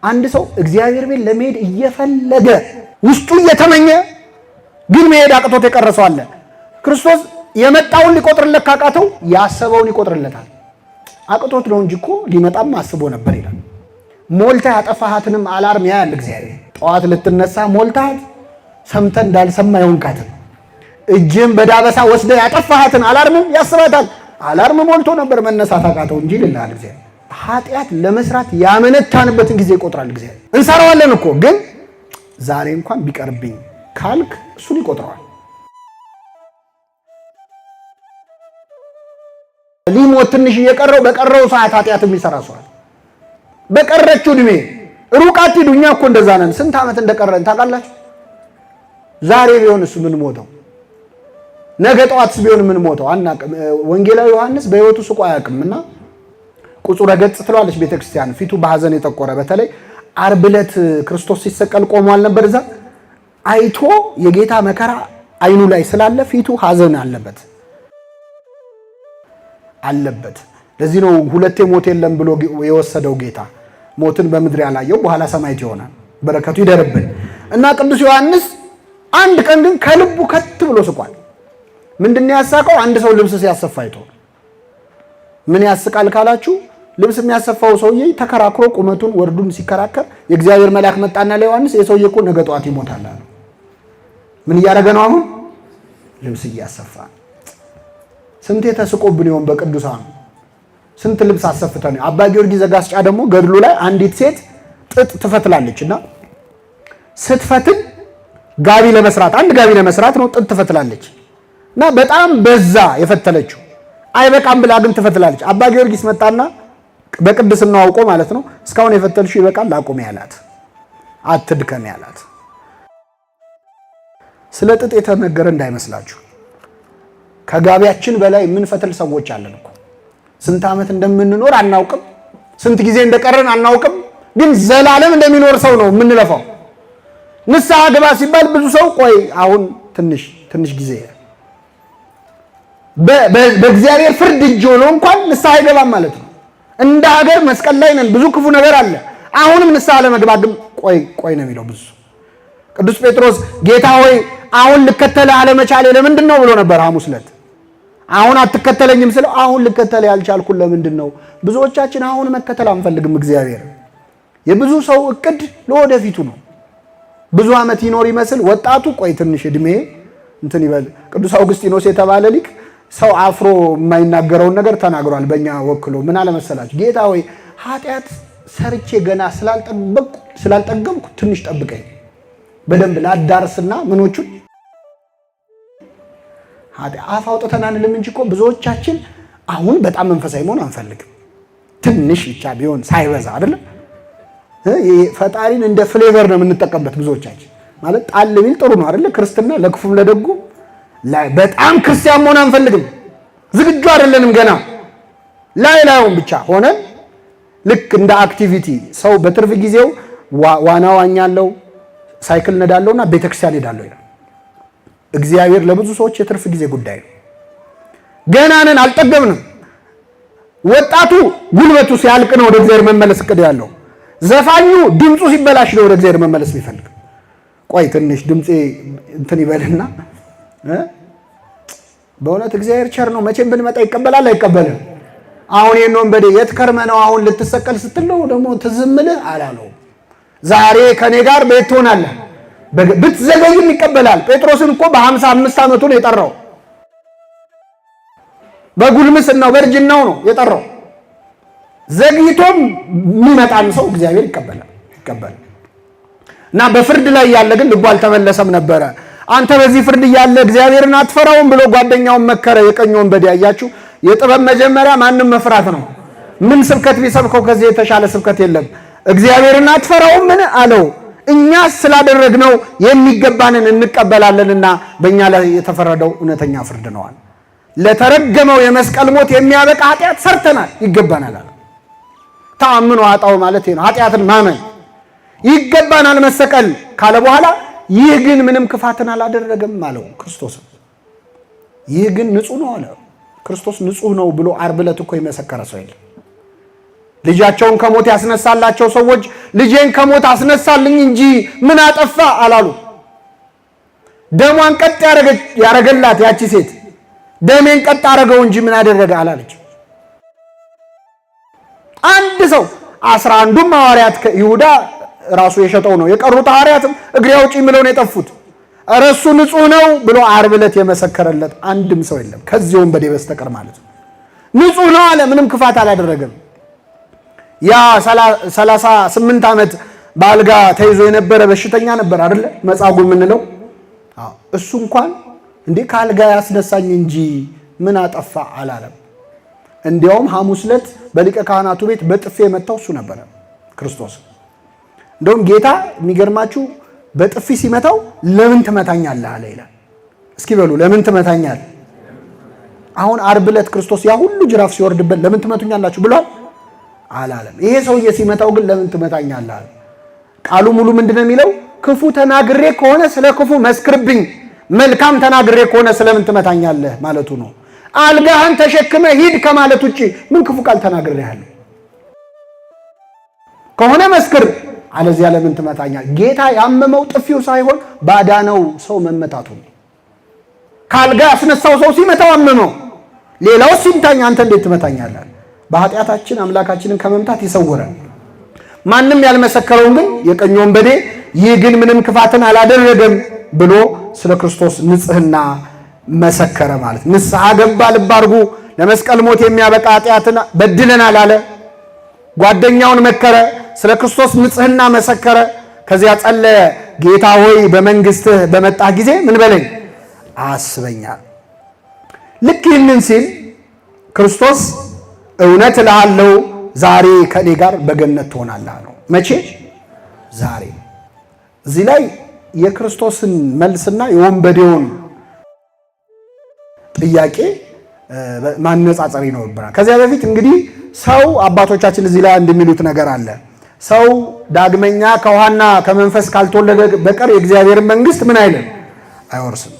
አንድ ሰው እግዚአብሔር ቤት ለመሄድ እየፈለገ ውስጡ እየተመኘ ግን መሄድ አቅቶት የቀረሰው አለ። ክርስቶስ የመጣውን ሊቆጥርለት ካቃተው ያሰበውን ይቆጥርለታል። አቅቶት ነው እንጂ እኮ ሊመጣም አስቦ ነበር ይላል። ሞልታ ያጠፋሃትንም አላርም ያያል እግዚአብሔር። ጠዋት ልትነሳ ሞልታት ሰምተ እንዳልሰማ ይሆንካት እጅም በዳበሳ ወስደ ያጠፋሃትን አላርም ያስባታል። አላርም ሞልቶ ነበር መነሳት አቃተው እንጂ ይላል እግዚአብሔር። ኃጢአት ለመስራት ያመነታንበትን ጊዜ ይቆጥራል እግዚአብሔር። እንሰራዋለን እኮ ግን ዛሬ እንኳን ቢቀርብኝ ካልክ እሱን ይቆጥረዋል። ሊሞት ትንሽ እየቀረው በቀረው ሰዓት ኃጢአት የሚሰራ ሰው በቀረችው እድሜ ሩቅ አትሂዱ። እኛ እኮ እንደዛ ነን። ስንት ዓመት እንደቀረን ታውቃላችሁ? ዛሬ ቢሆንስ ምን ሞተው ነገ ጠዋትስ ቢሆን ምን ሞተው አናውቅም። ወንጌላዊ ዮሐንስ በሕይወቱ ስቆ አያውቅምና ቁጹረ ገጽ ትለዋለች ቤተክርስቲያን። ፊቱ በሐዘን የጠቆረ በተለይ ዓርብ ዕለት ክርስቶስ ሲሰቀል ቆሟል ነበር። እዛ አይቶ የጌታ መከራ አይኑ ላይ ስላለ ፊቱ ሐዘን አለበት። ለዚህ ነው ሁለቴ ሞት የለም ብሎ የወሰደው ጌታ ሞትን በምድር ያላየው በኋላ ሰማዕት ይሆናል። በረከቱ ይደርብን እና ቅዱስ ዮሐንስ አንድ ቀን ግን ከልቡ ከት ብሎ ስቋል። ምንድነው ያሳቀው? አንድ ሰው ልብስ ሲያሰፋ አይቶ። ምን ያስቃል ካላችሁ ልብስ የሚያሰፋው ሰውዬ ተከራክሮ ቁመቱን ወርዱን ሲከራከር የእግዚአብሔር መልአክ መጣና ለዮሐንስ የሰውዬ እኮ ነገ ጠዋት ይሞታል አለ። ምን እያደረገ ነው አሁን? ልብስ እያሰፋ። ስንት ተስቆብን ይሆን በቅዱሳን ስንት ልብስ አሰፍተን። አባ ጊዮርጊስ ዘጋስጫ ደግሞ ገድሉ ላይ አንዲት ሴት ጥጥ ትፈትላለችና ስትፈትል ጋቢ ለመስራት አንድ ጋቢ ለመስራት ነው ጥጥ ትፈትላለች እና በጣም በዛ የፈተለችው አይበቃም ብላ ግን ትፈትላለች። አባ ጊዮርጊስ መጣና በቅድስናው አውቆ ማለት ነው እስካሁን የፈተልሽው ይበቃል አቁም ያላት፣ አትድከም ያላት። ስለ ጥጥ የተነገረ እንዳይመስላችሁ። ከጋቢያችን በላይ የምንፈትል ሰዎች አለን እኮ። ስንት ዓመት እንደምንኖር አናውቅም፣ ስንት ጊዜ እንደቀረን አናውቅም። ግን ዘላለም እንደሚኖር ሰው ነው የምንለፋው። ንስሐ ግባ ሲባል ብዙ ሰው ቆይ አሁን ትንሽ ጊዜ በእግዚአብሔር ፍርድ እጅ ሆኖ እንኳን ንስሐ አይገባም ማለት ነው። እንደ ሀገር መስቀል ላይ ነን፣ ብዙ ክፉ ነገር አለ። አሁንም ንስሐ ለመግባት ግን ቆይ ነው የሚለው ብዙ። ቅዱስ ጴጥሮስ ጌታ ሆይ አሁን ልከተለ አለመቻሌ ለምንድን ነው ብሎ ነበር ሐሙስ ዕለት። አሁን አትከተለኝም ስለው አሁን ልከተለ ያልቻልኩ ለምንድን ነው? ብዙዎቻችን አሁን መከተል አንፈልግም እግዚአብሔር። የብዙ ሰው እቅድ ለወደፊቱ ነው። ብዙ ዓመት ይኖር ይመስል ወጣቱ ቆይ ትንሽ እድሜ እንትን ይበል። ቅዱስ አውግስጢኖስ የተባለ ሊቅ ሰው አፍሮ የማይናገረውን ነገር ተናግሯል በእኛ ወክሎ። ምን አለ መሰላችሁ? ጌታ ሆይ ኃጢአት ሰርቼ ገና ስላልጠገብኩ ትንሽ ጠብቀኝ፣ በደንብ ላዳርስና ምኖቹን አፍ አውጥተን አንልም እንጂ እኮ ብዙዎቻችን አሁን በጣም መንፈሳዊ መሆን አንፈልግም። ትንሽ ብቻ ቢሆን ሳይበዛ አይደለም። ፈጣሪን እንደ ፍሌቨር ነው የምንጠቀምበት ብዙዎቻችን። ማለት ጣል ቢል ጥሩ ነው አይደለ? ክርስትና ለክፉም ለደጉ በጣም ክርስቲያን መሆን አንፈልግም። ዝግጁ አይደለንም ገና። ላይላዩን ብቻ ሆነን ልክ እንደ አክቲቪቲ ሰው በትርፍ ጊዜው ዋና ዋኛለሁ፣ ሳይክል ነዳለሁና ቤተክርስቲያን ሄዳለሁ ይላል። እግዚአብሔር ለብዙ ሰዎች የትርፍ ጊዜ ጉዳይ ነው። ገና ነን፣ አልጠገብንም። ወጣቱ ጉልበቱ ሲያልቅ ነው ወደ እግዚአብሔር መመለስ እቅድ ያለው። ዘፋኙ ድምፁ ሲበላሽ ነው ወደ እግዚአብሔር መመለስ የሚፈልግ። ቆይ ትንሽ ድምፄ እንትን ይበልና በእውነት እግዚአብሔር ቸር ነው። መቼም ብንመጣ ይቀበላል አይቀበልም? አሁን ወንበዴ የት ከርመ ነው አሁን ልትሰቀል ስትለው ደግሞ ትዝምልህ አላለው። ዛሬ ከኔ ጋር ቤት ትሆናለህ። ብትዘገይም ይቀበላል። ጴጥሮስን እኮ በ55 ዓመቱ ነው የጠራው። በጉልምስናው በእርጅናው ነው የጠራው። ዘግይቶም የሚመጣን ሰው እግዚአብሔር ይቀበላል እና በፍርድ ላይ ያለ ግን ልቡ አልተመለሰም ነበረ። አንተ በዚህ ፍርድ እያለ እግዚአብሔርን አትፈራውም ብሎ ጓደኛውን መከረ። የቀኝ ወንበዴ አያችሁ፣ የጥበብ መጀመሪያ ማንም መፍራት ነው። ምን ስብከት ቢሰብከው ከዚህ የተሻለ ስብከት የለም። እግዚአብሔርን አትፈራውም ምን አለው? እኛ ስላደረግነው የሚገባንን እንቀበላለንና በእኛ ላይ የተፈረደው እውነተኛ ፍርድ ነዋል። ለተረገመው የመስቀል ሞት የሚያበቃ ኃጢአት ሰርተናል፣ ይገባናል አለ። ተአምኖ አጣው ማለት ነው ኃጢአትን ማመን። ይገባናል መሰቀል ካለ በኋላ ይህ ግን ምንም ክፋትን አላደረገም አለው ክርስቶስ። ይህ ግን ንጹህ ነው አለ ክርስቶስ። ንጹህ ነው ብሎ ዓርብ ዕለት እኮ የመሰከረ ሰው የለም። ልጃቸውን ከሞት ያስነሳላቸው ሰዎች ልጄን ከሞት አስነሳልኝ እንጂ ምን አጠፋ አላሉ። ደሟን ቀጥ ያረገላት ያቺ ሴት ደሜን ቀጥ አረገው እንጂ ምን አደረገ አላለች። አንድ ሰው 11ዱም ሐዋርያት ይሁዳ ራሱ የሸጠው ነው። የቀሩት ሐዋርያትም እግሬ አውጪኝ ብለው ነው የጠፉት። ኧረ እሱ ንጹሕ ነው ብሎ ዓርብ ዕለት የመሰከረለት አንድም ሰው የለም ከዚህ ወንበዴ በስተቀር ማለት ነው። ንጹሕ ነው አለ፣ ምንም ክፋት አላደረገም። ያ 38 ዓመት በአልጋ ተይዞ የነበረ በሽተኛ ነበር አይደለ? መጻጉዕ የምንለው እሱ እንኳን እንዴ ከአልጋ ያስነሳኝ እንጂ ምን አጠፋ አላለም። እንዲያውም ሐሙስ ዕለት በሊቀ ካህናቱ ቤት በጥፌ የመታው እሱ ነበረ ክርስቶስ። እንደውም ጌታ የሚገርማችሁ በጥፊ ሲመታው ለምን ትመታኛለህ አለ ይላል። እስኪ በሉ ለምን ትመታኛለህ? አሁን ዓርብ ዕለት ክርስቶስ ያ ሁሉ ጅራፍ ሲወርድበት ለምን ትመቱኛላችሁ ብሏል አላለም። ይሄ ሰውዬ ሲመታው ግን ለምን ትመታኛለህ አለ። ቃሉ ሙሉ ምንድነው የሚለው? ክፉ ተናግሬ ከሆነ ስለ ክፉ መስክርብኝ፣ መልካም ተናግሬ ከሆነ ስለምን ትመታኛለህ ማለቱ ነው። አልጋህን ተሸክመ ሂድ ከማለት ውጪ ምን ክፉ ቃል ተናግሬሃለሁ? ከሆነ መስክር፣ አለዚያ ለምን ትመታኛለህ? ጌታ ያመመው ጥፊው ሳይሆን ባዳነው ሰው መመታቱ ነው። ካልጋ ያስነሳው ሰው ሲመታው አመመው፣ ሌላው ሲምታኝ አንተ እንዴት ትመታኛለህ? በኃጢአታችን አምላካችንን ከመምታት ይሰውረን። ማንም ያልመሰከረውን ግን የቀኝ ወንበዴ ይህ ግን ምንም ክፋትን አላደረገም ብሎ ስለ ክርስቶስ ንጽሕና መሰከረ ማለት። ንስሐ ገባ፣ ልብ አድርጉ። ለመስቀል ሞት የሚያበቃ ኃጢአትን በድለናል አለ። ጓደኛውን መከረ፣ ስለ ክርስቶስ ንጽሕና መሰከረ። ከዚያ ጸለየ፣ ጌታ ሆይ በመንግሥትህ በመጣህ ጊዜ ምን በለኝ አስበኛል። ልክ ይህንን ሲል ክርስቶስ እውነት እልሃለሁ ዛሬ ከእኔ ጋር በገነት ትሆናለህ ነው። መቼ? ዛሬ። እዚህ ላይ የክርስቶስን መልስና የወንበዴውን ጥያቄ ማነጻጸር ይኖርብናል። ከዚያ በፊት እንግዲህ ሰው አባቶቻችን እዚህ ላይ እንደሚሉት ነገር አለ። ሰው ዳግመኛ ከውሃና ከመንፈስ ካልተወለደ በቀር የእግዚአብሔርን መንግሥት ምን አይልም አይወርስም።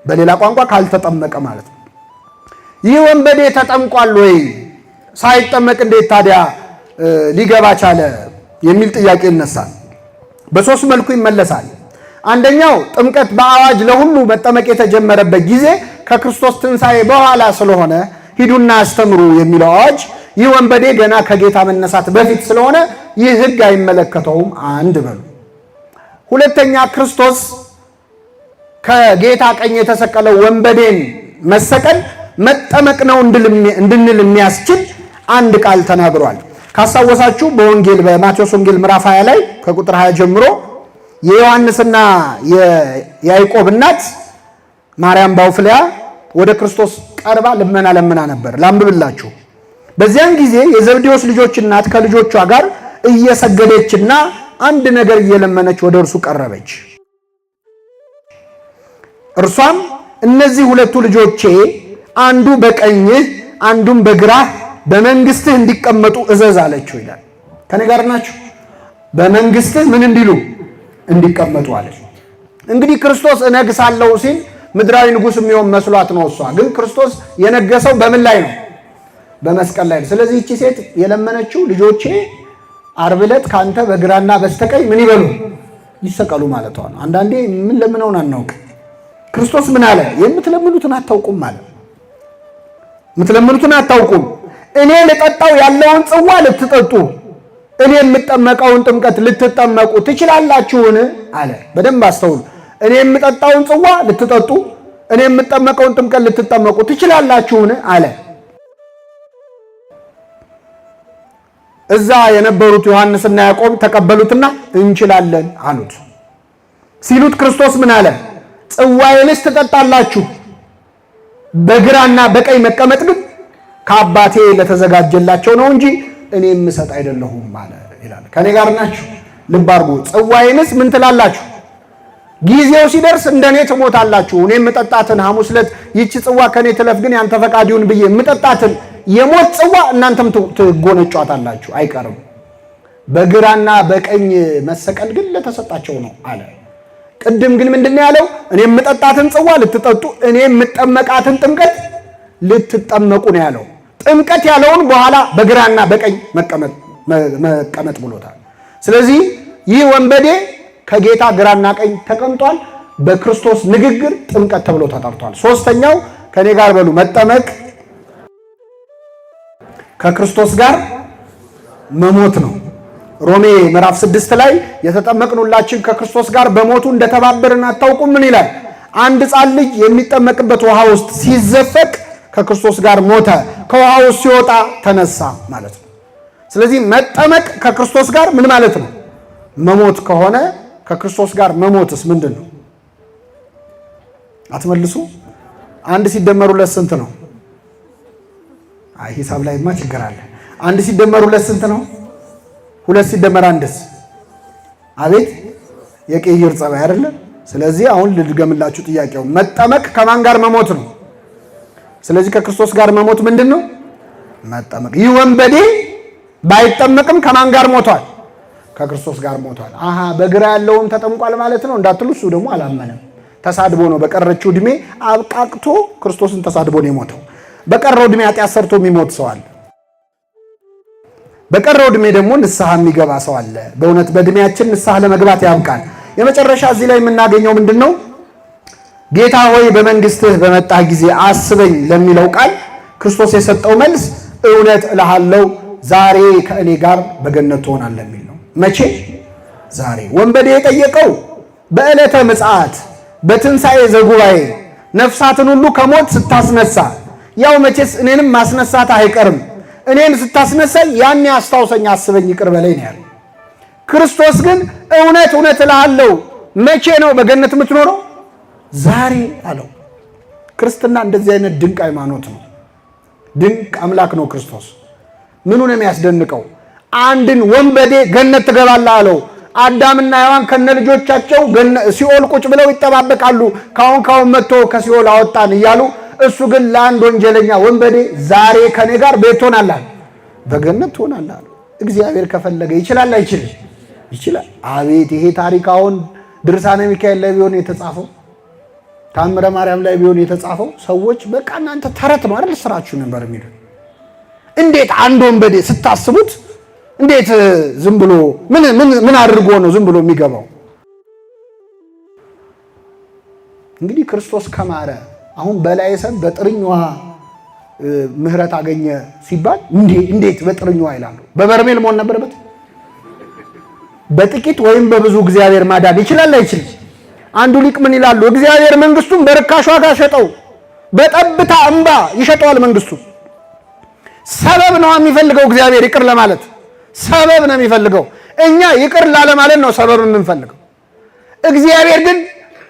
በሌላ ቋንቋ ካልተጠመቀ ማለት ነው። ይህ ወንበዴ ተጠምቋል ወይ? ሳይጠመቅ እንዴት ታዲያ ሊገባ ቻለ? የሚል ጥያቄ ይነሳል። በሶስት መልኩ ይመለሳል። አንደኛው ጥምቀት በአዋጅ ለሁሉ መጠመቅ የተጀመረበት ጊዜ ከክርስቶስ ትንሣኤ በኋላ ስለሆነ ሂዱና አስተምሩ የሚለው አዋጅ ይህ ወንበዴ ገና ከጌታ መነሳት በፊት ስለሆነ ይህ ሕግ አይመለከተውም። አንድ በሉ። ሁለተኛ ክርስቶስ ከጌታ ቀኝ የተሰቀለው ወንበዴን መሰቀል መጠመቅ ነው እንድንል የሚያስችል አንድ ቃል ተናግሯል። ካስታወሳችሁ በወንጌል በማቴዎስ ወንጌል ምዕራፍ 20 ላይ ከቁጥር 20 ጀምሮ የዮሐንስና የያዕቆብ እናት ማርያም ባውፍልያ ወደ ክርስቶስ ቀርባ ልመና ለምና ነበር። ላንብብላችሁ። በዚያን ጊዜ የዘብዴዎስ ልጆች እናት ከልጆቿ ጋር እየሰገደችና አንድ ነገር እየለመነች ወደ እርሱ ቀረበች። እርሷም እነዚህ ሁለቱ ልጆቼ አንዱ በቀኝህ አንዱም በግራህ በመንግስትህ እንዲቀመጡ እዘዝ አለችው ይላል። ከኔ ጋር ናችሁ? በመንግስትህ ምን እንዲሉ እንዲቀመጡ አለች። እንግዲህ ክርስቶስ እነግሳለሁ ሲል ምድራዊ ንጉሥ የሚሆን መስሏት ነው። እሷ ግን ክርስቶስ የነገሰው በምን ላይ ነው? በመስቀል ላይ ነው። ስለዚህ እቺ ሴት የለመነችው ልጆቼ ዓርብ ዕለት ካንተ በግራና በስተቀኝ ምን ይበሉ ይሰቀሉ ማለቷ ነው። አንዳንዴ ምን ለምነውን አናውቅ። ክርስቶስ ምን አለ? የምትለምኑትን አታውቁም አለ። የምትለምኑትን አታውቁም። እኔ ልጠጣው ያለውን ጽዋ ልትጠጡ፣ እኔ የምጠመቀውን ጥምቀት ልትጠመቁ ትችላላችሁን አለ። በደንብ አስተውሉ። እኔ የምጠጣውን ጽዋ ልትጠጡ፣ እኔ የምጠመቀውን ጥምቀት ልትጠመቁ ትችላላችሁን አለ። እዛ የነበሩት ዮሐንስና ያዕቆብ ተቀበሉትና እንችላለን አሉት። ሲሉት ክርስቶስ ምን አለ? ጽዋዬንስ ትጠጣላችሁ፣ በግራና በቀኝ መቀመጥ ግን ከአባቴ ለተዘጋጀላቸው ነው እንጂ እኔ የምሰጥ አይደለሁም ማለት ይላል። ከኔ ጋር ናችሁ? ልብ አድርጉ። ጽዋዬንስ ምን ትላላችሁ? ጊዜው ሲደርስ እንደኔ ትሞታላችሁ። እኔ የምጠጣትን ሐሙስ ዕለት ይቺ ጽዋ ከኔ ትለፍ ግን ያንተ ፈቃድ ይሁን ብዬ የምጠጣትን የሞት ጽዋ እናንተም ትጎነጯታላችሁ፣ አይቀርም። በግራና በቀኝ መሰቀል ግን ለተሰጣቸው ነው አለ። ቅድም ግን ምንድነው ያለው? እኔ የምጠጣትን ጽዋ ልትጠጡ፣ እኔ የምጠመቃትን ጥምቀት ልትጠመቁ ነው ያለው። ጥምቀት ያለውን በኋላ በግራና በቀኝ መቀመጥ ብሎታል። ስለዚህ ይህ ወንበዴ ከጌታ ግራና ቀኝ ተቀምጧል። በክርስቶስ ንግግር ጥምቀት ተብሎ ተጠርቷል። ሶስተኛው ከኔ ጋር በሉ መጠመቅ ከክርስቶስ ጋር መሞት ነው። ሮሜ ምዕራፍ 6 ላይ የተጠመቅኑላችን ከክርስቶስ ጋር በሞቱ እንደተባበርን አታውቁም? ምን ይላል? አንድ ሕፃን ልጅ የሚጠመቅበት ውሃ ውስጥ ሲዘፈቅ ከክርስቶስ ጋር ሞተ፣ ከውሃ ውስጥ ሲወጣ ተነሳ ማለት ነው። ስለዚህ መጠመቅ ከክርስቶስ ጋር ምን ማለት ነው? መሞት ከሆነ ከክርስቶስ ጋር መሞትስ ምንድን ነው? አትመልሱ። አንድ ሲደመር ሁለት ስንት ነው? አይ ሂሳብ ላይማ ችግር አለ። አንድ ሲደመር ሁለት ስንት ነው? ሁለት ሲደመር አንድስ? አቤት የቅይር ጸባይ አይደለ? ስለዚህ አሁን ልድገምላችሁ ጥያቄው። መጠመቅ ከማን ጋር መሞት ነው? ስለዚህ ከክርስቶስ ጋር መሞት ምንድን ነው? መጠመቅ። ይህ ወንበዴ ባይጠመቅም ከማን ጋር ሞቷል? ከክርስቶስ ጋር ሞቷል። አሃ በግራ ያለውን ተጠምቋል ማለት ነው እንዳትሉ፣ እሱ ደግሞ አላመነም። ተሳድቦ ነው። በቀረችው ዕድሜ አብቃቅቶ ክርስቶስን ተሳድቦ ነው የሞተው። በቀረው ዕድሜ ኃጢአት ሰርቶ የሚሞት ሰው አለ። በቀረው ዕድሜ ደግሞ ንስሐ የሚገባ ሰው አለ። በእውነት በዕድሜያችን ንስሐ ለመግባት ያብቃል። የመጨረሻ እዚህ ላይ የምናገኘው ምንድን ነው? ጌታ ሆይ በመንግስትህ በመጣህ ጊዜ አስበኝ ለሚለው ቃል ክርስቶስ የሰጠው መልስ እውነት እልሃለሁ ዛሬ ከእኔ ጋር በገነት ትሆናለህ የሚል ነው። መቼ? ዛሬ። ወንበዴ የጠየቀው በዕለተ ምጽአት በትንሣኤ ዘጉባኤ ነፍሳትን ሁሉ ከሞት ስታስነሳ፣ ያው መቼስ እኔንም ማስነሳት አይቀርም፣ እኔን ስታስነሳኝ ያኔ አስታውሰኝ፣ አስበኝ፣ ይቅር በለኝ ነው ያለው። ክርስቶስ ግን እውነት እውነት እልሃለሁ መቼ ነው በገነት የምትኖረው? ዛሬ አለው። ክርስትና እንደዚህ አይነት ድንቅ ሃይማኖት ነው። ድንቅ አምላክ ነው ክርስቶስ። ምኑ ነው የሚያስደንቀው? አንድን ወንበዴ ገነት ትገባለህ አለው። አዳምና ሔዋን ከነ ልጆቻቸው ሲኦል ቁጭ ብለው ይጠባበቃሉ። ካሁን መጥቶ ከሲኦል አወጣን እያሉ፣ እሱ ግን ለአንድ ወንጀለኛ ወንበዴ ዛሬ ከኔ ጋር ቤት ትሆናለህ፣ በገነት ትሆናለህ አለው። እግዚአብሔር ከፈለገ ይችላል አይችልም? ይችላል። አቤት ይሄ ታሪክ አሁን ድርሳነ ሚካኤል ላይ ቢሆን የተጻፈው፣ ታምረ ማርያም ላይ ቢሆን የተጻፈው፣ ሰዎች በቃ እናንተ ተረት ነው አይደል ስራችሁ ነበር የሚሉ። እንዴት አንድ ወንበዴ ስታስቡት እንዴት ዝም ብሎ ምን አድርጎ ነው ዝም ብሎ የሚገባው? እንግዲህ ክርስቶስ ከማረ አሁን በላይ ሰብ በጥርኝ ውሃ ምህረት አገኘ ሲባል እንዴት በጥርኝ ውሃ ይላሉ? በበርሜል መሆን ነበረበት? በጥቂት ወይም በብዙ እግዚአብሔር ማዳን ይችላል አይችልም? አንዱ ሊቅ ምን ይላሉ? እግዚአብሔር መንግስቱን በርካሽ ዋጋ ሸጠው፣ በጠብታ እንባ ይሸጠዋል መንግስቱን። ሰበብ ነው የሚፈልገው እግዚአብሔር ይቅር ለማለት ሰበብ ነው የሚፈልገው። እኛ ይቅር ላለ ማለት ነው ሰበብ የምንፈልገው። እግዚአብሔር ግን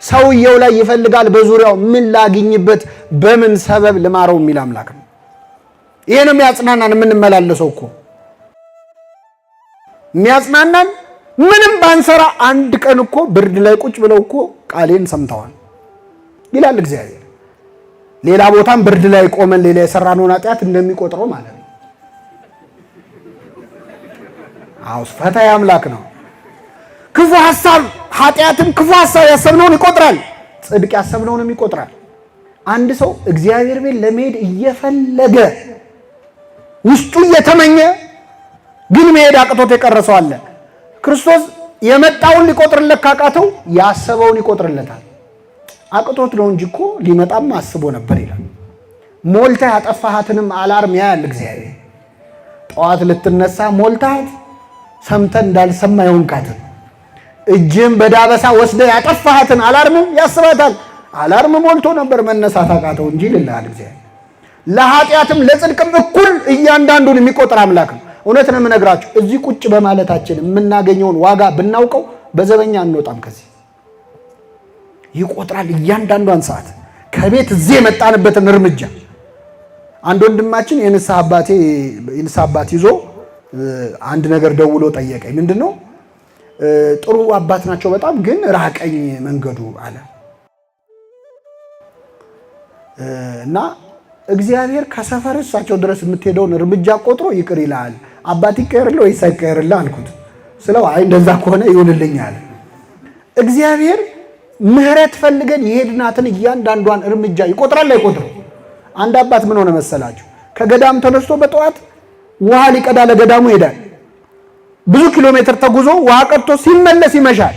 ሰውየው ላይ ይፈልጋል። በዙሪያው ምን ላግኝበት፣ በምን ሰበብ ልማረው የሚል አምላክ ነው። ይሄ ነው የሚያጽናናን። የምንመላለሰው እኮ የሚያጽናናን ምንም ባንሰራ አንድ ቀን እኮ ብርድ ላይ ቁጭ ብለው እኮ ቃሌን ሰምተዋል ይላል እግዚአብሔር። ሌላ ቦታም ብርድ ላይ ቆመን ሌላ የሰራነውን ኃጢአት እንደሚቆጥረው ማለት ነው። አውስ ፈታኝ አምላክ ነው። ክፉ ሐሳብ ኃጢአትን ክፉ ሐሳብ ያሰብነውን ይቆጥራል፣ ጽድቅ ያሰብነውንም ይቆጥራል። አንድ ሰው እግዚአብሔር ቤት ለመሄድ እየፈለገ ውስጡ እየተመኘ ግን መሄድ አቅቶት የቀረሰው አለ። ክርስቶስ የመጣውን ሊቆጥርለት ካቃተው ያሰበውን ይቆጥርለታል። አቅቶት ነው እንጂ እኮ ሊመጣም አስቦ ነበር ይላል። ሞልተህ ያጠፋሃትንም አላርም ያያል እግዚአብሔር። ጠዋት ልትነሳ ሞልታት ሰምተህ እንዳልሰማ የሆንካትን እጅም በዳበሳ ወስደህ ያጠፋሃትን አላርም ያስባታል። አላርም ሞልቶ ነበር መነሳት አቃተው እንጂ ይልሃል እግዚአብሔር። ለኃጢአትም ለጽድቅም እኩል እያንዳንዱን የሚቆጥር አምላክ ነው። እውነት ነው የምነግራችሁ፣ እዚህ ቁጭ በማለታችን የምናገኘውን ዋጋ ብናውቀው በዘበኛ አንወጣም ከዚህ። ይቆጥራል እያንዳንዷን ሰዓት፣ ከቤት እዚህ የመጣንበትን እርምጃ። አንድ ወንድማችን የንስሐ አባት ይዞ አንድ ነገር ደውሎ ጠየቀኝ። ምንድነው? ጥሩ አባት ናቸው በጣም ግን ራቀኝ መንገዱ አለ እና እግዚአብሔር ከሰፈር እሳቸው ድረስ የምትሄደውን እርምጃ ቆጥሮ ይቅር ይላል። አባት ይቀየርልህ ወይስ አይቀየርልህ አልኩት። ስለው አይ እንደዛ ከሆነ ይሁንልኝ አለ። እግዚአብሔር ምህረት ፈልገን የሄድናትን እያንዳንዷን እርምጃ ይቆጥራል አይቆጥርም? አንድ አባት ምን ሆነ መሰላችሁ? ከገዳም ተነስቶ በጠዋት ውሃ ሊቀዳ ለገዳሙ ይሄዳል። ብዙ ኪሎ ሜትር ተጉዞ ውሃ ቀድቶ ሲመለስ ይመሻል።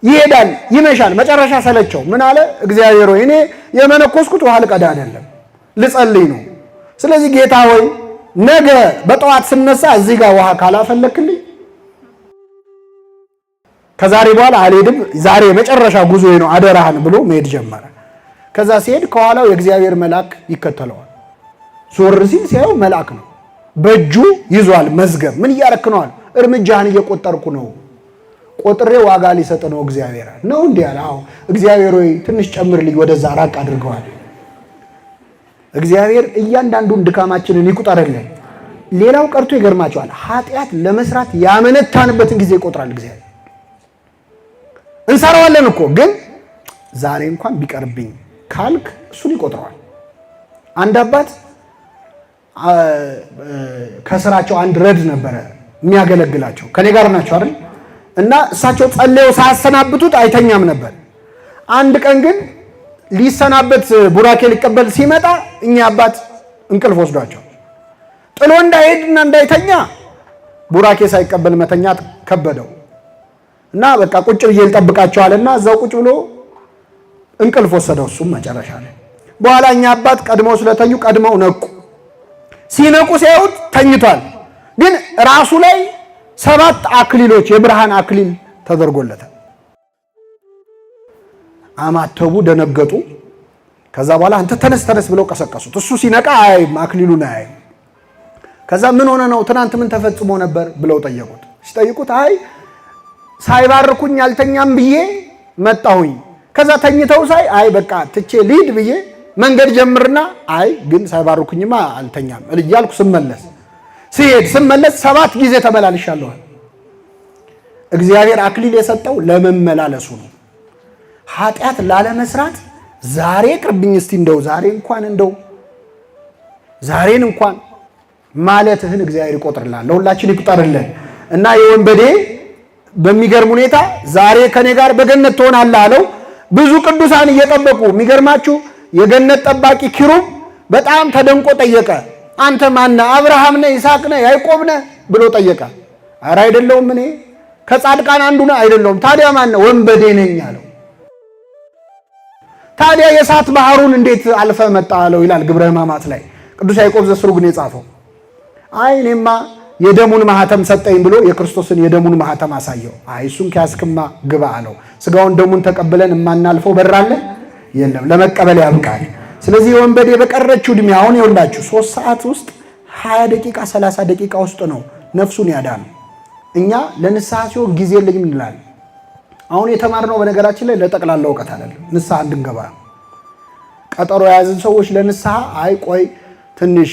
ይሄዳል፣ ይመሻል። መጨረሻ ሰለቸው። ምን አለ? እግዚአብሔር ሆይ እኔ የመነኮስኩት ውሃ ልቀዳ አይደለም ልጸልይ ነው። ስለዚህ ጌታ ሆይ ነገ በጠዋት ስነሳ እዚህ ጋር ውሃ ካላፈለክልኝ ከዛሬ በኋላ አልሄድም፣ ዛሬ የመጨረሻ ጉዞዬ ነው አደራህን ብሎ መሄድ ጀመረ። ከዛ ሲሄድ ከኋላው የእግዚአብሔር መልአክ ይከተለዋል። ዞር ሲል ሲያየው መልአክ ነው። በእጁ ይዟል መዝገብ። ምን እያረክ ነው አለ። እርምጃህን እየቆጠርኩ ነው፣ ቆጥሬ ዋጋ ሊሰጥ ነው እግዚአብሔር ነው እንዲህ አለ። አዎ እግዚአብሔር ሆይ ትንሽ ጨምርልኝ፣ ወደዛ ራቅ አድርገዋል። እግዚአብሔር እያንዳንዱን ድካማችንን ይቁጠርልን። ሌላው ቀርቶ ይገርማቸዋል፣ ኃጢአት ለመስራት ያመነታንበትን ጊዜ ይቆጥራል እግዚአብሔር። እንሰራዋለን እኮ ግን ዛሬ እንኳን ቢቀርብኝ ካልክ እሱን ይቆጥረዋል። አንድ አባት ከስራቸው አንድ ረድ ነበረ የሚያገለግላቸው፣ ከኔ ጋር ናቸው አይደል? እና እሳቸው ጸልየው ሳያሰናብቱት አይተኛም ነበር። አንድ ቀን ግን ሊሰናበት ቡራኬ ሊቀበል ሲመጣ እኛ አባት እንቅልፍ ወስዷቸው ጥሎ እንዳይሄድና እንዳይተኛ ቡራኬ ሳይቀበል መተኛት ከበደው እና በቃ ቁጭ ብዬ ልጠብቃቸዋልና እዛው ቁጭ ብሎ እንቅልፍ ወሰደው። እሱም መጨረሻ ላይ በኋላ እኛ አባት ቀድመው ስለተኙ ቀድመው ነቁ። ሲነቁ ሲያዩት ተኝቷል፣ ግን ራሱ ላይ 7 አክሊሎች የብርሃን አክሊል ተደርጎለታል። አማተቡ፣ ደነገጡ። ከዛ በኋላ አንተ ተነስ ተነስ ብለው ቀሰቀሱት። እሱ ሲነቃ አያይም፣ አክሊሉን አያይም። ከዛ ምን ሆነ ነው ትናንት ምን ተፈጽሞ ነበር ብለው ጠየቁት። ሲጠይቁት አይ ሳይባርኩኝ አልተኛም ብዬ መጣሁኝ። ከዛ ተኝተው ሳይ አይ በቃ ትቼ ልሂድ ብዬ መንገድ ጀምርና አይ ግን ሳይባርኩኝማ አልተኛም እያልኩ ስመለስ 7 ጊዜ ተመላልሻለሁ። እግዚአብሔር አክሊል የሰጠው ለመመላለሱ ነው፣ ኃጢአት ላለመስራት። ዛሬ ቅርብኝ እስቲ እንደው ዛሬን እንኳን ማለትህን እግዚአብሔር ይቆጥርልሃል፣ ለሁላችን ይቁጠርልን። እና የወንበዴ በሚገርም ሁኔታ ዛሬ ከኔ ጋር በገነት ትሆናለህ አለው። ብዙ ቅዱሳን እየጠበቁ የሚገርማችሁ የገነት ጠባቂ ኪሩብ በጣም ተደንቆ ጠየቀ። አንተ ማነህ? አብርሃም ነህ? ይስሐቅ ነህ? ያዕቆብ ነህ ብሎ ጠየቀ። ኧረ አይደለሁም፣ እኔ ከጻድቃን አንዱ ነህ። አይደለሁም። ታዲያ ማነህ? ወንበዴ ነኝ አለው። ታዲያ የእሳት ባህሩን እንዴት አልፈ መጣ አለው ይላል ግብረ ሕማማት ላይ ቅዱስ ያዕቆብ ዘስሩግ ነው የጻፈው። አይ እኔማ የደሙን ማህተም ሰጠኝ ብሎ የክርስቶስን የደሙን ማህተም አሳየው። አይ እሱን ከያዝክማ ግባ አለው። ስጋውን ደሙን ተቀብለን የማናልፈው በራለ የለም፣ ለመቀበል ያብቃል። ስለዚህ ወንበዴ በቀረችው ዕድሜ አሁን ይኸውላችሁ 3 ሰዓት ውስጥ 20 ደቂቃ 30 ደቂቃ ውስጥ ነው ነፍሱን ያዳነው። እኛ ለንስሐ ሲሆን ጊዜ የለኝም እንላለን። አሁን የተማርነው በነገራችን ላይ ለጠቅላላ እውቀት አይደለም፣ ንስሐ እንድንገባ ነው። ቀጠሮ የያዝን ሰዎች ለንስሐ አይ ቆይ ትንሽ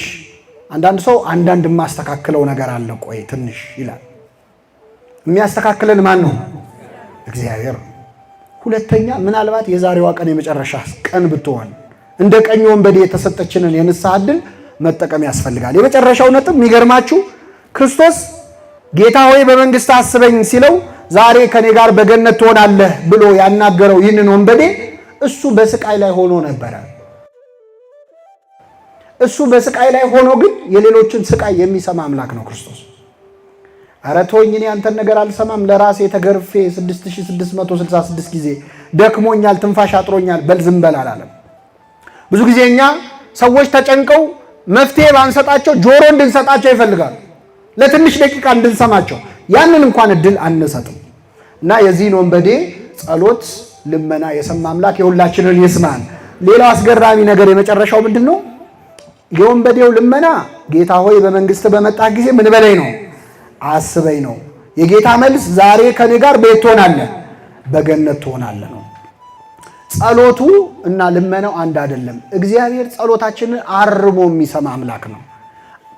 አንዳንድ ሰው አንዳንድ የማስተካክለው ነገር አለ ቆይ ትንሽ ይላል። የሚያስተካክለን ማን ነው? እግዚአብሔር። ሁለተኛ ምናልባት የዛሬዋ ቀን የመጨረሻ ቀን ብትሆን እንደ ቀኝ ወንበዴ የተሰጠችንን የንስሐ ዕድል መጠቀም ያስፈልጋል። የመጨረሻው ነጥብ የሚገርማችሁ ክርስቶስ ጌታ ሆይ በመንግስት አስበኝ ሲለው ዛሬ ከኔ ጋር በገነት ትሆናለህ ብሎ ያናገረው ይህንን ወንበዴ እሱ በስቃይ ላይ ሆኖ ነበረ። እሱ በስቃይ ላይ ሆኖ ግን የሌሎችን ስቃይ የሚሰማ አምላክ ነው ክርስቶስ። ኧረ ተወኝ እኔ አንተን ነገር አልሰማም፣ ለራሴ ተገርፌ 6666 ጊዜ ደክሞኛል፣ ትንፋሽ አጥሮኛል፣ በል ዝም በል አላለም። ብዙ ጊዜ እኛ ሰዎች ተጨንቀው መፍትሄ ባንሰጣቸው ጆሮ እንድንሰጣቸው ይፈልጋሉ፣ ለትንሽ ደቂቃ እንድንሰማቸው። ያንን እንኳን እድል አንሰጥም። እና የዚህን ወንበዴ ጸሎት፣ ልመና የሰማ አምላክ የሁላችንን ይስማን። ሌላው አስገራሚ ነገር የመጨረሻው ምንድን ነው? የወንበዴው ልመና ጌታ ሆይ በመንግስት በመጣህ ጊዜ ምን በለኝ ነው? አስበኝ ነው። የጌታ መልስ ዛሬ ከኔ ጋር ቤት ትሆናለህ፣ በገነት ትሆናለህ ነው። ጸሎቱ እና ልመናው አንድ አይደለም። እግዚአብሔር ጸሎታችንን አርሞ የሚሰማ አምላክ ነው።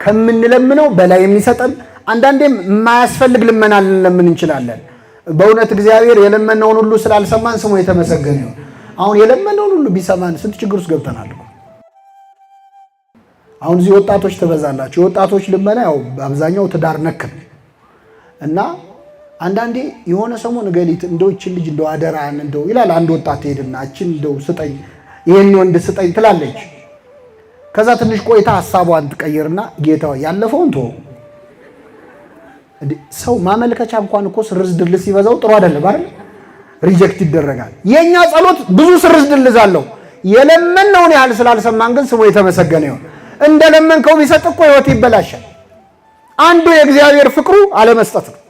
ከምንለምነው በላይ የሚሰጠን፣ አንዳንዴም የማያስፈልግ ልመና ልንለምን እንችላለን። በእውነት እግዚአብሔር የለመነውን ሁሉ ስላልሰማን ስሙ የተመሰገነ ይሁን። አሁን የለመነውን ሁሉ ቢሰማን ስንት ችግር ውስጥ ገብተናል። አሁን እዚህ ወጣቶች ትበዛላችሁ። የወጣቶች ልመና ያው አብዛኛው ትዳር ነክ እና አንዳንዴ የሆነ ሰሞን ገሊት እንደው እቺን ልጅ እንደው አደራን እንደው ይላል አንድ ወጣት ሄድና እቺን እንደው ስጠኝ፣ ይሄን ወንድ ስጠኝ ትላለች። ከዛ ትንሽ ቆይታ ሐሳቧን ትቀይርና ጌታው ያለፈውን ተወው። ሰው ማመልከቻ እንኳን እኮ ስርዝ ድልስ ሲበዛው ጥሩ አይደለም አይደል? ሪጀክት ይደረጋል። የኛ ጸሎት ብዙ ስርዝ ድልዝ አለው። የለመነውን ያህል ስላልሰማን ግን ስሙ የተመሰገነ ይሁን። እንደለመንከው ቢሰጥ እኮ ህይወት ይበላሻል። አንዱ የእግዚአብሔር ፍቅሩ አለመስጠት ነው።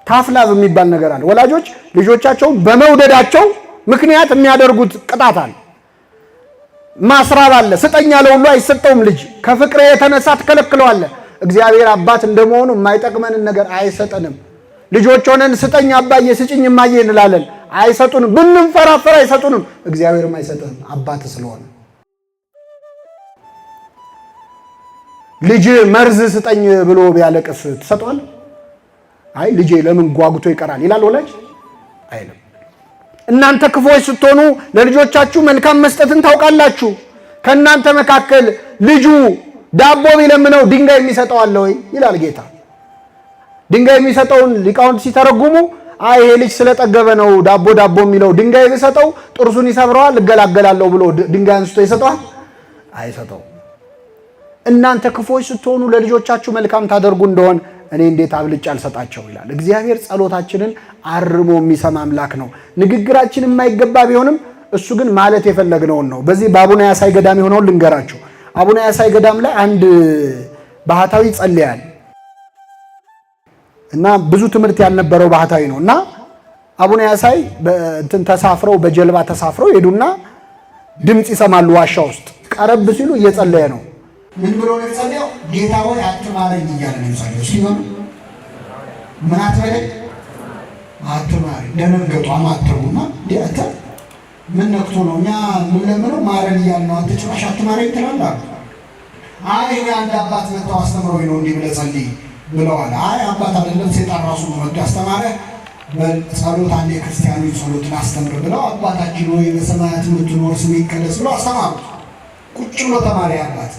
ታፍላቭ የሚባል ነገር አለ። ወላጆች ልጆቻቸውን በመውደዳቸው ምክንያት የሚያደርጉት ቅጣት አለ፣ ማስራብ አለ። ስጠኝ ያለው ሁሉ አይሰጠውም። ልጅ ከፍቅር የተነሳ ትከለክለዋለህ። እግዚአብሔር አባት እንደመሆኑ የማይጠቅመንን ነገር አይሰጠንም። ልጆች ሆነን ስጠኝ አባዬ ስጭኝ እማዬ እንላለን፣ አይሰጡንም። ብንንፈራፈር አይሰጡንም። እግዚአብሔርም አይሰጥህም አባት ስለሆነ። ልጅ መርዝ ስጠኝ ብሎ ቢያለቅስ ትሰጠዋለህ? አይ ልጄ ለምን ጓጉቶ ይቀራል ይላል ወላጅ? አይልም። እናንተ ክፉዎች ስትሆኑ ለልጆቻችሁ መልካም መስጠትን ታውቃላችሁ። ከእናንተ መካከል ልጁ ዳቦ ቢለምነው ድንጋይ የሚሰጠው አለ ወይ ይላል ጌታ። ድንጋይ የሚሰጠውን ሊቃውንት ሲተረጉሙ አይ ይሄ ልጅ ስለጠገበ ነው ዳቦ ዳቦ የሚለው፣ ድንጋይ ቢሰጠው ጥርሱን ይሰብረዋል እገላገላለሁ ብሎ ድንጋይ አንስቶ ይሰጠዋል? አይሰጠው። እናንተ ክፉዎች ስትሆኑ ለልጆቻችሁ መልካም ታደርጉ እንደሆን እኔ እንዴት አብልጬ አልሰጣቸው ይላል። እግዚአብሔር ጸሎታችንን አርሞ የሚሰማ አምላክ ነው። ንግግራችን የማይገባ ቢሆንም እሱ ግን ማለት የፈለግነውን ነው። በዚህ በአቡነ ያሳይ ገዳም የሆነውን ልንገራችሁ። አቡነ ያሳይ ገዳም ላይ አንድ ባህታዊ ጸልያል እና ብዙ ትምህርት ያልነበረው ባህታዊ ነው እና አቡነ ያሳይ በጀልባ ተሳፍረው ሄዱና ድምፅ ይሰማሉ። ዋሻ ውስጥ ቀረብ ሲሉ እየጸለየ ነው። ምን ብሎ ነው የጸለየው? ጌታ ሆይ አትማረኝ እያለ ነው የጸለየው። ሲሆን ምን አትበለኝ አትማረኝ። ደነገጡ፣ አማተቡና ዲያታ ምን ነክቶ ነው እኛ ምን ለምነው ማረን እያልን ነው፣ አንተ ጭራሽ አትማረኝ ትላለህ? አይ አንድ አባት መጥተው አስተምረውኝ ነው እንዲህ ብለህ ጸልይ ብለዋል። አይ አባት አይደለም ሴጣን ራሱ መጥቶ አስተማረ። በጸሎት አንድ የክርስቲያኖች ጸሎትን አስተምር ብለው አባታችን ሆይ በሰማያት የምትኖር ስምህ ይቀደስ ብለው አስተማሩ። ቁጭ ብሎ ተማሪ አባት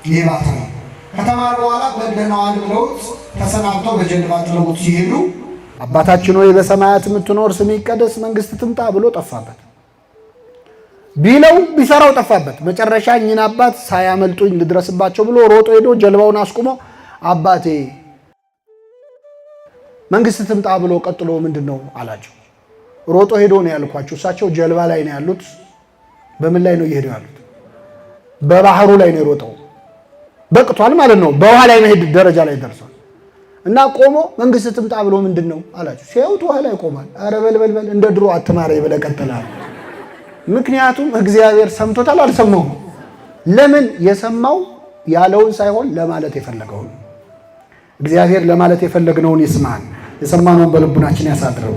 ይባታ ነው። ከተማሩ በኋላ በደናዋን ብለውት ተሰናብተው በጀልባ ጥለውት ሲሄዱ አባታችን ሆይ በሰማያት የምትኖር ስምህ ይቀደስ መንግስት ትምጣ ብሎ ጠፋበት። ቢለው ቢሰራው ጠፋበት። መጨረሻ እኚህን አባት ሳያመልጡኝ ልድረስባቸው ብሎ ሮጦ ሄዶ ጀልባውን አስቆሞ አባቴ መንግስት ትምጣ ብሎ ቀጥሎ ምንድነው አላቸው። ሮጦ ሄዶ ነው ያልኳቸው። እሳቸው ጀልባ ላይ ነው ያሉት። በምን ላይ ነው እየሄዱ ያሉት? በባህሩ ላይ ነው የሮጠው። በቅቷል ማለት ነው። በውሃ ላይ መሄድ ደረጃ ላይ ደርሷል። እና ቆሞ መንግስት ትምጣ ብሎ ምንድነው አላቸው። ሲያዩት ውሃ ላይ ቆሟል። አረ በልበልበል እንደ ድሮ አትማረኝ ብለህ ቀጥላል። ምክንያቱም እግዚአብሔር ሰምቶታል አልሰማውም? ለምን የሰማው ያለውን ሳይሆን ለማለት የፈለገውን። እግዚአብሔር ለማለት የፈለግነውን ይስማል። የሰማነውን በልቡናችን ያሳድረው።